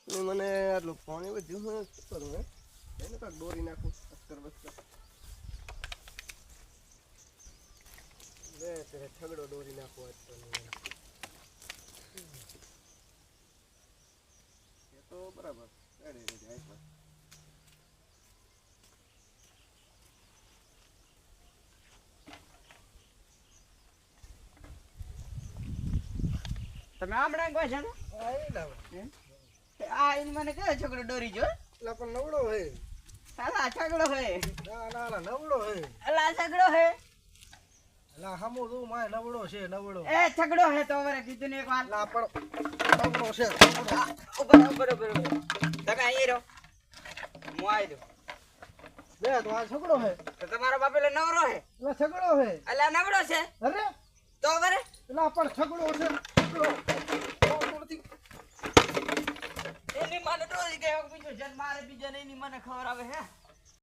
મને આટલું પાણી વધ્યું હું શું કરું હે એને કાંક દોરી નાખું અસ્તર બસ્તર લે ત્યારે ઠગડો દોરી નાખું આજ તો એ તો બરાબર રેડી રેડી આપ્યા તમે આમડા કોઈ છે આ ઇન મને કયો છોકરો ડોરી જો એટલે પણ નવડો હે સાલા છગડો હે ના નવડો હે અલા છગડો હે એટલે હમો તું માય નવડો છે નવડો એ છગડો હે તો વરે કીધું ને એક વાર લા પણ નવડો છે ઉપર તમે અહીં રહો હું આવી દઉં બે તો આ છગડો હે તો તમારો બાપેલો નવરો હે એટલે છગડો હે અલા નવરો છે અરે તો વરે એટલે પણ છગડો છે એની મને ડોરી ગયો બીજો જન મારે બીજો ને એની મને ખબર આવે હે